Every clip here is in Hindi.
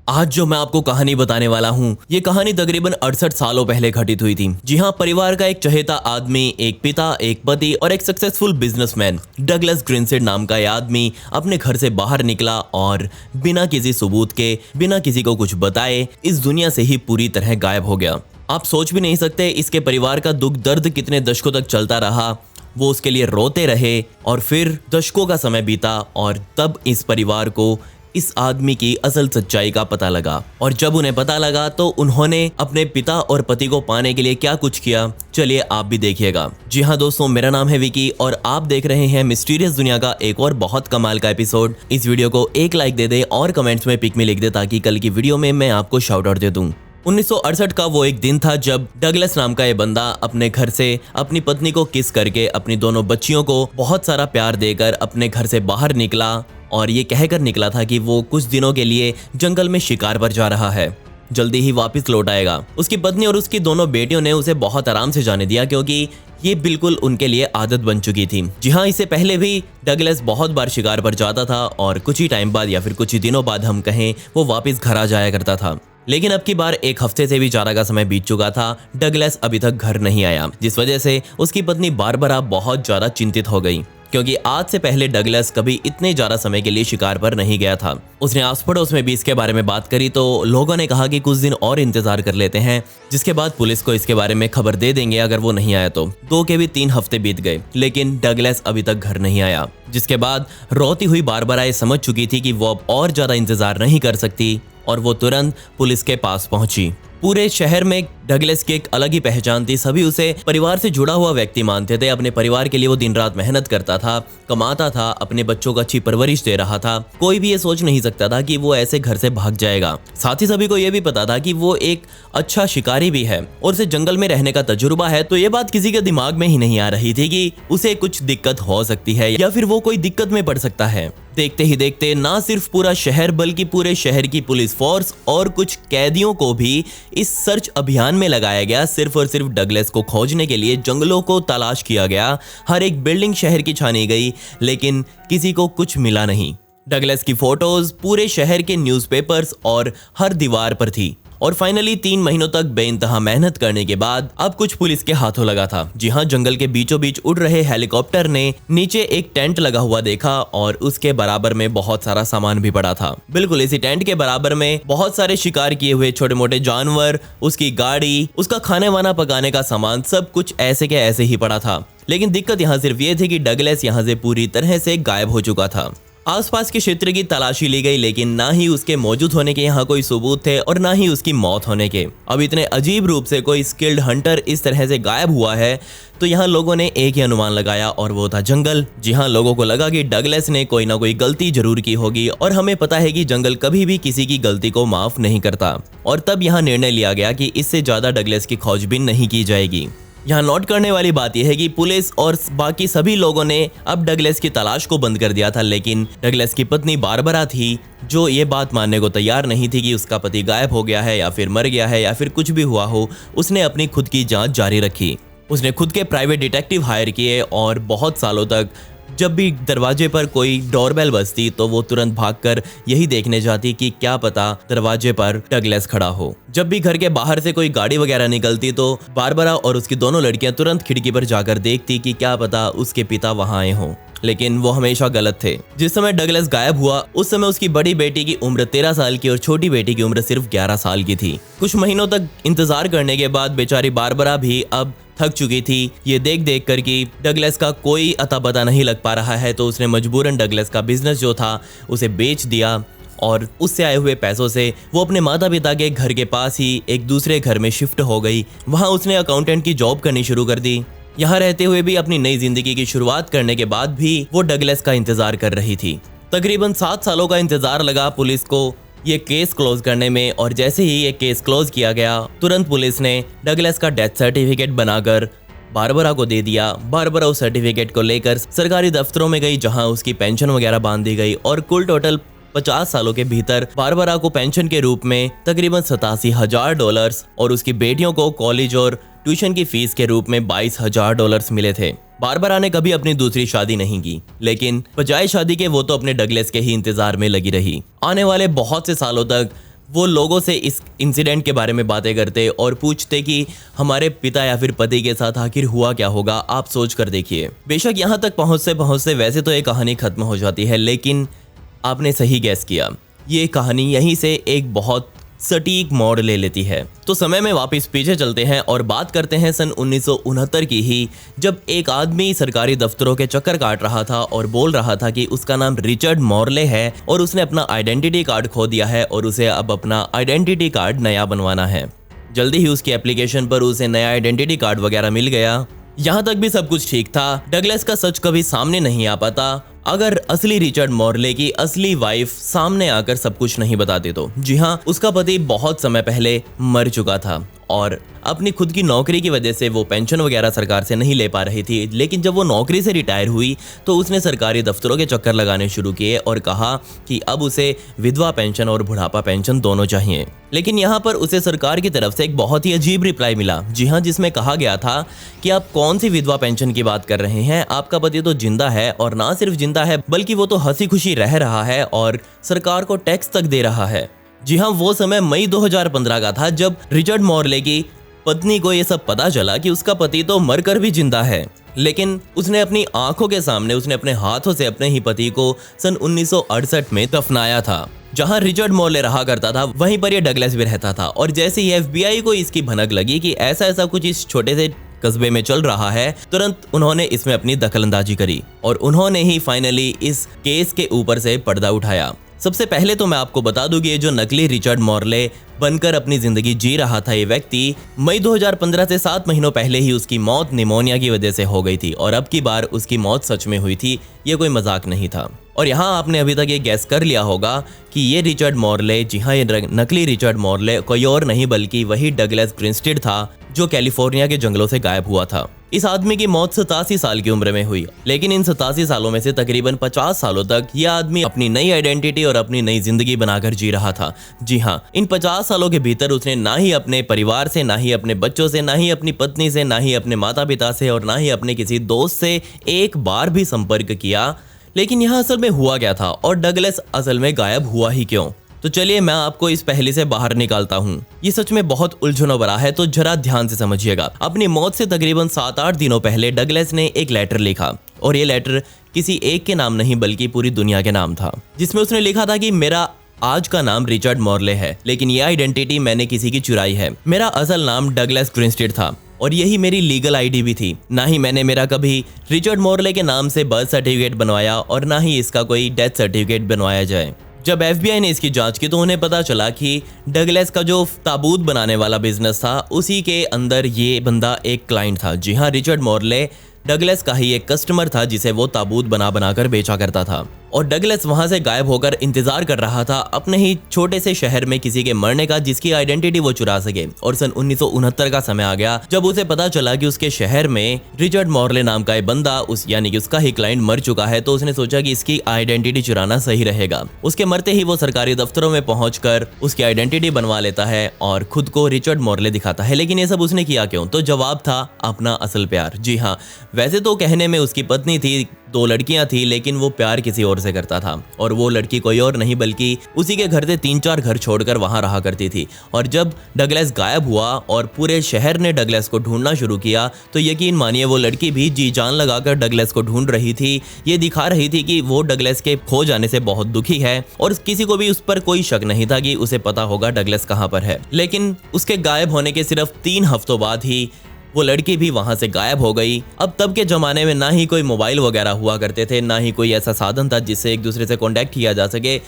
आज जो मैं आपको कहानी बताने वाला हूँ, ये कहानी तकरीबन 68 सालों पहले घटित हुई थी। जी हाँ, परिवार का एक चहेता आदमी, एक पिता, एक पति और एक सक्सेसफुल बिजनेसमैन डगलस ग्रिनसेड नाम का यह आदमी अपने घर से बाहर निकला और बिना किसी सबूत के, बिना किसी को कुछ बताए इस दुनिया से ही पूरी तरह गायब हो गया। आप सोच भी नहीं सकते इसके परिवार का दुख दर्द कितने दशकों तक चलता रहा। वो उसके लिए रोते रहे और फिर दशकों का समय बीता और तब इस परिवार को इस आदमी की असल सच्चाई का पता लगा। और जब उन्हें पता लगा तो उन्होंने अपने पिता और पति को पाने के लिए क्या कुछ किया, चलिए आप भी देखिएगा। जी हाँ दोस्तों, मेरा नाम है विकी और आप देख रहे हैं मिस्टीरियस दुनिया का एक और बहुत कमाल का एपिसोड। इस वीडियो को एक लाइक दे दे और कमेंट्स में पिक में लिख दे ताकि कल की वीडियो में मैं आपको शाउट आउट दे दूं। 1968 का वो एक दिन था जब डगलस नाम का ये बंदा अपने घर से अपनी पत्नी को किस करके अपनी दोनों बच्चियों को बहुत सारा प्यार देकर अपने घर से बाहर निकला और ये कहकर निकला था कि वो कुछ दिनों के लिए जंगल में शिकार पर जा रहा है, जल्दी ही वापस लौट आएगा। उसकी पत्नी और उसकी दोनों बेटियों ने उसे बहुत आराम से जाने दिया क्योंकि ये बिल्कुल उनके लिए आदत बन चुकी थी। जी हाँ, इससे पहले भी डगलस बहुत बार शिकार पर जाता था और कुछ ही टाइम बाद या फिर कुछ ही दिनों बाद हम कहें वो वापस घर आ जाया करता था। लेकिन अब की बार एक हफ्ते से भी ज्यादा का समय बीत चुका था, डगलस अभी तक घर नहीं आया, जिस वजह से उसकी पत्नी बारबरा बहुत ज्यादा चिंतित हो गई क्योंकि आज से पहले डगलस कभी इतने ज्यादा समय के लिए शिकार पर नहीं गया था। उसने आस पड़ोस में भी इसके बारे में बात करी तो लोगों ने कहा कि कुछ दिन और इंतजार कर लेते हैं, जिसके बाद पुलिस को इसके बारे में खबर दे देंगे अगर वो नहीं आया तो। 2 के भी 3 हफ्ते बीत गए लेकिन डगलस अभी तक घर नहीं आया, जिसके बाद रोती हुई बारबरा ये समझ चुकी थी कि वो अब और ज्यादा इंतजार नहीं कर सकती और वो तुरंत पुलिस के पास पहुंची। पूरे शहर में डगलस की एक अलग ही पहचान थी। सभी उसे परिवार से जुड़ा हुआ व्यक्ति मानते थे। अपने परिवार के लिए वो दिन रात मेहनत करता था, कमाता था, अपने बच्चों को अच्छी परवरिश दे रहा था। कोई भी ये सोच नहीं सकता था कि वो ऐसे घर से भाग जाएगा। साथ ही सभी को ये भी पता था कि वो एक अच्छा शिकारी भी है और उसे जंगल में रहने का तजुर्बा है। तो ये बात किसी के दिमाग में ही नहीं आ रही थी कि उसे कुछ दिक्कत हो सकती है या फिर वो कोई दिक्कत में पड़ सकता है। देखते ही देखते ना सिर्फ पूरा शहर बल्कि पूरे शहर की पुलिस फोर्स और कुछ कैदियों को भी इस सर्च अभियान में लगाया गया। सिर्फ और सिर्फ डगलस को खोजने के लिए जंगलों को तलाश किया गया। हर एक बिल्डिंग शहर की छानी गई लेकिन किसी को कुछ मिला नहीं। डगलस की फोटोज पूरे शहर के न्यूज़पेपर्स और हर दीवार पर थी और फाइनली 3 महीनों तक बेइंतहा मेहनत करने के बाद अब कुछ पुलिस के हाथों लगा था। जी हाँ, जंगल के बीचों बीच उड़ रहे हेलीकॉप्टर ने नीचे एक टेंट लगा हुआ देखा और उसके बराबर में बहुत सारा सामान भी पड़ा था। बिल्कुल इसी टेंट के बराबर में बहुत सारे शिकार किए हुए छोटे मोटे जानवर, उसकी गाड़ी, उसका खाने वाना पकाने का सामान, सब कुछ ऐसे के ऐसे ही पड़ा था। लेकिन दिक्कत यहाँ सिर्फ ये थी कि डगलस यहाँ से पूरी तरह से गायब हो चुका था। आसपास के क्षेत्र की तलाशी ली गई लेकिन ना ही उसके मौजूद होने के यहाँ कोई सबूत थे और ना ही उसकी मौत होने के। अब इतने अजीब रूप से कोई स्किल्ड हंटर इस तरह से गायब हुआ है तो यहाँ लोगों ने एक ही अनुमान लगाया और वो था जंगल। जी हाँ, लोगों को लगा कि डगलस ने कोई ना कोई गलती जरूर की होगी और हमें पता है कि जंगल कभी भी किसी की गलती को माफ नहीं करता। और तब यहाँ निर्णय लिया गया कि इससे ज्यादा डगलस की खोजबीन नहीं की जाएगी। यहाँ नोट करने वाली बात यह है कि पुलिस और बाकी सभी लोगों ने अब डगलस की तलाश को बंद कर दिया था, लेकिन डगलस की पत्नी बारबरा थी जो ये बात मानने को तैयार नहीं थी कि उसका पति गायब हो गया है या फिर मर गया है या फिर कुछ भी हुआ हो। उसने अपनी खुद की जांच जारी रखी। उसने खुद के प्राइवेट डिटेक्टिव हायर किए और बहुत सालों तक जब भी दरवाजे पर कोई डोरबेल बजती तो वो तुरंत भागकर यही देखने जाती कि क्या पता दरवाजे पर डगलस खड़ा हो। जब भी घर के बाहर से कोई गाड़ी वगैरह निकलती तो बारबरा और उसकी दोनों लड़कियां तुरंत खिड़की पर जाकर देखती कि क्या पता उसके पिता वहां आए हों, लेकिन वो हमेशा गलत थे। जिस समय डगलस गायब हुआ उस समय उसकी बड़ी बेटी की उम्र 13 साल की और छोटी बेटी की उम्र सिर्फ 11 साल की थी। कुछ महीनों तक इंतजार करने के बाद बेचारी बारबरा भी अब थक चुकी थी ये देख देख कर कि डगलस का कोई अता पता नहीं लग पा रहा है। तो उसने मजबूरन डगलस का बिजनेस जो था उसे बेच दिया और उससे आए हुए पैसों से वो अपने माता पिता के घर के पास ही एक दूसरे घर में शिफ्ट हो गई। वहाँ उसने अकाउंटेंट की जॉब करनी शुरू कर दी। यहाँ रहते हुए भी अपनी नई जिंदगी की शुरुआत करने के बाद भी वो डगलस का इंतजार कर रही थी। तकरीबन 7 सालों का इंतजार लगा पुलिस को ये केस क्लोज करने में और जैसे ही ये केस क्लोज किया गया तुरंत पुलिस ने डगलस का डेथ सर्टिफिकेट बनाकर बारबरा को दे दिया। बारबरा उस सर्टिफिकेट को लेकर सरकारी दफ्तरों में गई जहां उसकी पेंशन वगैरह बांध दी गई और कुल टोटल 50 सालों के भीतर बारबरा को पेंशन के रूप में तकरीबन $87,000 और उसकी बेटियों को कॉलेज और ट्यूशन की फीस के रूप में $22,000 मिले थे। बारबरा ने कभी अपनी दूसरी शादी नहीं की, लेकिन बजाय शादी के वो तो अपने डगलस के ही इंतजार में लगी रही। आने वाले बहुत से सालों तक वो लोगों से इस इंसिडेंट के बारे में बातें करते और पूछते कि हमारे पिता या फिर पति के साथ आखिर हुआ क्या होगा, आप सोच कर देखिए। बेशक यहाँ तक पहुँचते वैसे तो ये कहानी खत्म हो जाती है, लेकिन आपने सही गैस किया, ये कहानी यहीं से एक बहुत सटीक मोड़ ले लेती है। तो समय में वापस पीछे चलते हैं और बात करते हैं सन 1969 की ही, जब एक आदमी सरकारी दफ्तरों के चक्कर काट रहा था और बोल रहा था कि उसका नाम रिचर्ड मॉर्ले है और उसने अपना आइडेंटिटी कार्ड खो दिया है और उसे अब अपना आइडेंटिटी कार्ड नया बनवाना है। जल्दी ही उसकी एप्लीकेशन पर उसे नया आइडेंटिटी कार्ड वगैरह मिल गया। यहाँ तक भी सब कुछ ठीक था। डगलस का सच कभी सामने नहीं आ पाता अगर असली रिचर्ड मॉर्ले की असली वाइफ सामने आकर सब कुछ नहीं बताते तो। जी हाँ, उसका पति बहुत समय पहले मर चुका था और अपनी खुद की नौकरी की वजह से वो पेंशन वगैरह सरकार से नहीं ले पा रही थी। लेकिन जब वो नौकरी से रिटायर हुई तो उसने सरकारी दफ्तरों के चक्कर लगाने शुरू किए और कहा कि अब उसे विधवा पेंशन और बुढ़ापा पेंशन दोनों चाहिए। लेकिन यहाँ पर उसे सरकार की तरफ से एक बहुत ही अजीब रिप्लाई मिला, जी हाँ, जिसमें कहा गया था कि आप कौन सी विधवा पेंशन की बात कर रहे हैं, आपका पति तो जिंदा है और ना सिर्फ जिंदा है बल्कि वो तो हंसी खुशी रह रहा है और सरकार को टैक्स तक दे रहा है। जी हाँ, वो समय मई 2015 का था जब रिचर्ड मॉर्ले की पत्नी को ये सब पता चला कि उसका पति तो मरकर भी जिंदा है। लेकिन उसने अपनी आंखों के सामने, उसने अपने हाथों से अपने ही पति को सन 1968 में दफनाया था। जहां रिचर्ड मॉर्ले रहा करता था वहीं पर ये डगलस भी रहता था। और जैसे ही FBI को इसकी भनक लगी कि ऐसा कुछ इस छोटे से कस्बे में चल रहा है, तुरंत उन्होंने इसमें अपनी दखलंदाजी करी और उन्होंने ही फाइनली इस केस के ऊपर से पर्दा उठाया। सबसे पहले तो मैं आपको बता दूं कि ये जो नकली रिचर्ड मॉर्ले बनकर अपनी जिंदगी जी रहा था, ये व्यक्ति मई 2015 से 7 महीनों पहले ही उसकी मौत निमोनिया की वजह से हो गई थी और अब की बार उसकी मौत सच में हुई थी, ये कोई मजाक नहीं था। और यहाँ आपने अभी तक ये गैस कर लिया होगा कि ये रिचर्ड मॉर्ले, जी हाँ, ये नकली रिचर्ड मॉर्ले कोई और नहीं बल्कि वही डगलस ग्रिंस्टेड था जो कैलिफोर्निया के जंगलों से गायब हुआ था। इस आदमी की मौत 87 साल की उम्र में हुई, लेकिन इन 87 सालों में से तकरीबन 50 सालों तक यह आदमी अपनी नई आइडेंटिटी और अपनी नई जिंदगी बनाकर जी रहा था। जी हाँ, इन 50 सालों के भीतर उसने ना ही अपने परिवार से, ना ही अपने बच्चों से, ना ही अपनी पत्नी से, ना ही अपने माता पिता से और ना ही अपने किसी दोस्त से एक बार भी संपर्क किया। लेकिन यहाँ असल में हुआ क्या था और डगलस असल में गायब हुआ ही क्यों? तो चलिए मैं आपको इस पहेली से बाहर निकालता हूँ। ये सच में बहुत उलझनों भरा है, तो जरा ध्यान से समझिएगा। अपनी मौत से तकरीबन 7-8 दिनों पहले डगलस ने एक लेटर लिखा और ये लेटर किसी एक के नाम नहीं बल्कि पूरी दुनिया के नाम था, जिसमें उसने लिखा था कि मेरा आज का नाम रिचर्ड मॉर्ले है, लेकिन ये आइडेंटिटी मैंने किसी की चुराई है। मेरा असल नाम डगलस ग्रिंस्टेड था और यही मेरी लीगल आईडी भी थी। ना ही मैंने मेरा कभी रिचर्ड मॉर्ले के नाम से बर्थ सर्टिफिकेट बनवाया और ना ही इसका कोई डेथ सर्टिफिकेट बनवाया जाए। जब FBI ने इसकी जांच की तो उन्हें पता चला कि डगलस का जो ताबूत बनाने वाला बिजनेस था उसी के अंदर ये बंदा एक क्लाइंट था। जी हाँ, रिचर्ड मॉर्ले डगलस का ही एक कस्टमर था जिसे वो ताबूत बना कर बेचा करता था और डगलस वहां से गायब होकर इंतजार कर रहा था अपने ही छोटे से शहर में किसी के मरने का जिसकी आइडेंटिटी वो चुरा सके। और सन 1969 का समय आ गया जब उसे पता चला कि उसके शहर में रिचर्ड मॉर्ले नाम का एक बंदा, यानी कि उसका ही क्लाइंट मर चुका है। तो उसने सोचा कि इसकी आइडेंटिटी चुराना सही रहेगा। उसके मरते ही वो सरकारी दफ्तरों में पहुंचकर उसकी आइडेंटिटी बनवा लेता है और खुद को रिचर्ड मॉर्ले दिखाता है। लेकिन ये सब उसने किया क्यों? तो जवाब था अपना असल प्यार। जी हाँ, वैसे तो कहने में उसकी पत्नी थी, 2 लड़कियां थी, लेकिन वो प्यार किसी और से करता था और वो लड़की कोई और नहीं बल्कि उसी के घर से 3-4 घर छोड़कर वहां रहा करती थी। और जब डगलस गायब हुआ और पूरे शहर ने डगलस को ढूंढना शुरू किया तो यकीन मानिए वो लड़की भी जी जान लगाकर डगलस को ढूंढ रही थी। ये दिखा रही थी कि वो डगलस के खो जाने से बहुत दुखी है और किसी को भी उस पर कोई शक नहीं था कि उसे पता होगा डगलस कहां पर है। लेकिन उसके गायब होने के सिर्फ 3 हफ्तों बाद ही वो लड़की भी वहां से गायब हो गई। अब तब के जमाने में ना ही कोई मोबाइल वगैरह हुआ करते थे, ना ही कोई ऐसा साधन था जिससे एक दूसरे से कांटेक्ट किया जा सके।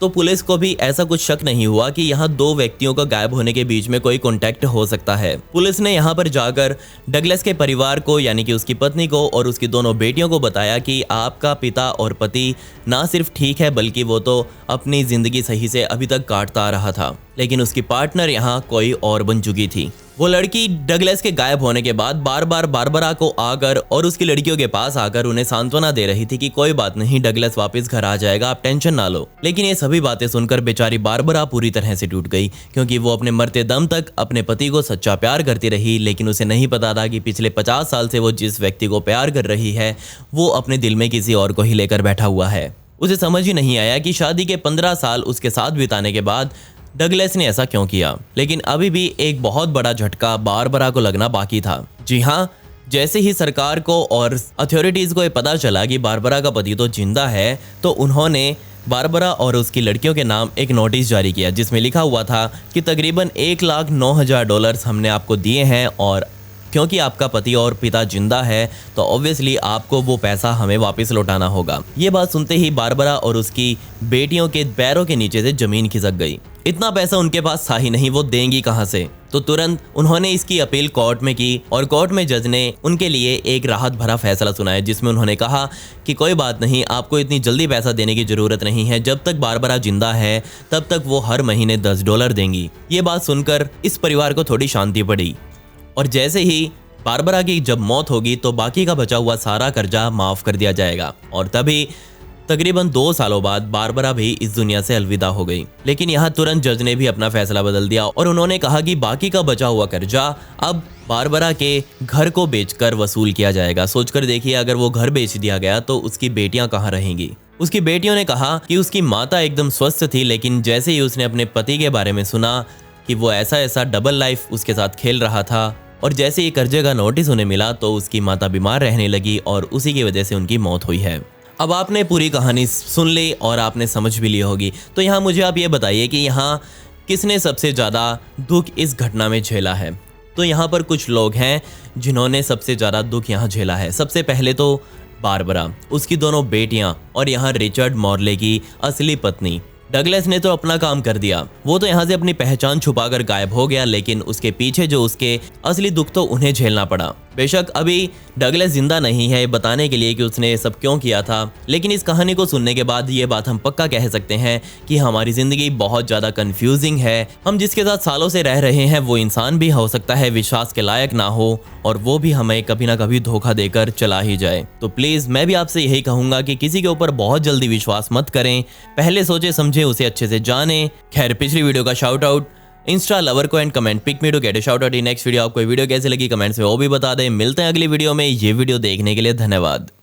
तो पुलिस को भी ऐसा कुछ शक नहीं हुआ कि यहाँ 2 व्यक्तियों का गायब होने के बीच में कोई कांटेक्ट हो सकता है। पुलिस ने यहाँ पर जाकर डगलस के परिवार को, यानी कि उसकी पत्नी को और उसकी दोनों बेटियों को बताया कि आपका पिता और पति ना सिर्फ ठीक है बल्कि वो तो अपनी जिंदगी सही से अभी तक काटता आ रहा था, लेकिन उसकी पार्टनर यहाँ कोई और बन चुकी थी। वो लड़की डगलस के गायब होने के बाद बार बार बारबरा को आकर और उसकी लड़कियों के पास आकर उन्हें सांत्वना दे रही थी कि कोई बात नहीं, डगलस वापस घर आ जाएगा, आप टेंशन ना लो। लेकिन ये सभी बातें सुनकर बेचारी बारबरा पूरी तरह से टूट गई, क्योंकि वो अपने मरते दम तक अपने पति को सच्चा प्यार करती रही। लेकिन उसे नहीं पता था कि पिछले 50 साल से वो जिस व्यक्ति को प्यार कर रही है वो अपने दिल में किसी और को ही लेकर बैठा हुआ है। उसे समझ ही नहीं आया कि शादी के 15 साल उसके साथ बिताने के बाद डगलस ने ऐसा क्यों किया। लेकिन अभी भी एक बहुत बड़ा झटका बारबरा को लगना बाकी था। जी हाँ, जैसे ही सरकार को और अथॉरिटीज को ये पता चला कि बारबरा का पति तो जिंदा है, तो उन्होंने बारबरा और उसकी लड़कियों के नाम एक नोटिस जारी किया जिसमें लिखा हुआ था कि तकरीबन $1,09,000 हमने आपको दिए हैं, और क्योंकि आपका पति और पिता जिंदा है तो ऑब्वियसली आपको वो पैसा हमें वापस लौटाना होगा। ये बात सुनते ही बारबरा और उसकी बेटियों के पैरों के नीचे से जमीन खिसक गई। इतना पैसा उनके पास था ही नहीं, वो देंगी कहां से। तो तुरंत उन्होंने इसकी अपील कोर्ट में की और कोर्ट में जज ने उनके लिए एक राहत भरा फैसला सुनाया जिसमें उन्होंने कहा कि कोई बात नहीं, आपको इतनी जल्दी पैसा देने की जरूरत नहीं है, जब तक बारबरा जिंदा है तब तक वो हर महीने $10 देंगी। ये बात सुनकर इस परिवार को थोड़ी शांति पड़ी, और जैसे ही बारबरा की जब मौत होगी तो बाकी का बचा हुआ सारा कर्जा माफ कर दिया जाएगा। और तभी तकरीबन 2 सालों बाद बारबरा भी इस दुनिया से अलविदा हो गई। लेकिन यहाँ तुरंत जज ने भी अपना फैसला बदल दिया और उन्होंने कहा कि बाकी का बचा हुआ कर्जा अब बारबरा के घर को बेचकर वसूल किया जाएगा। सोचकर देखिए, अगर वो घर बेच दिया गया तो उसकी बेटियां कहाँ रहेंगी। उसकी बेटियों ने कहा कि उसकी माता एकदम स्वस्थ थी, लेकिन जैसे ही उसने अपने पति के बारे में सुना कि वो ऐसा डबल लाइफ उसके साथ खेल रहा था, और जैसे ही कर्जे का नोटिस उन्हें मिला तो उसकी माता बीमार रहने लगी और उसी की वजह से उनकी मौत हुई है। अब आपने पूरी कहानी सुन ली और आपने समझ भी ली होगी, तो यहाँ मुझे आप ये बताइए कि यहाँ किसने सबसे ज़्यादा दुख इस घटना में झेला है। तो यहाँ पर कुछ लोग हैं जिन्होंने सबसे ज़्यादा दुख यहाँ झेला है। सबसे पहले तो बारबरा, उसकी दोनों बेटियाँ और यहाँ रिचर्ड मॉर्ले की असली पत्नी। डगलस ने तो अपना काम कर दिया, वो तो यहाँ से अपनी पहचान छुपाकर गायब हो गया, लेकिन उसके पीछे जो उसके असली दुख तो उन्हें झेलना पड़ा। बेशक अभी डगलस जिंदा नहीं है बताने के लिए कि उसने सब क्यों किया था, लेकिन इस कहानी को सुनने के बाद ये बात हम पक्का कह सकते हैं कि हमारी जिंदगी बहुत ज़्यादा कंफ्यूजिंग है। हम जिसके साथ सालों से रह रहे हैं वो इंसान भी हो सकता है विश्वास के लायक ना हो, और वो भी हमें कभी ना कभी धोखा देकर चला ही जाए। तो प्लीज़ मैं भी आपसे यही कहूँगा कि किसी के ऊपर बहुत जल्दी विश्वास मत करें, पहले सोचे समझे उसे अच्छे से जाने। खैर, पिछली वीडियो का शाउट आउट इंस्टा लवर को and comment pick me to get a shout out in next video. आपको वीडियो कैसे लगी कमेंट्स में वो भी बता दें। मिलते हैं अगली वीडियो में। ये वीडियो देखने के लिए धन्यवाद।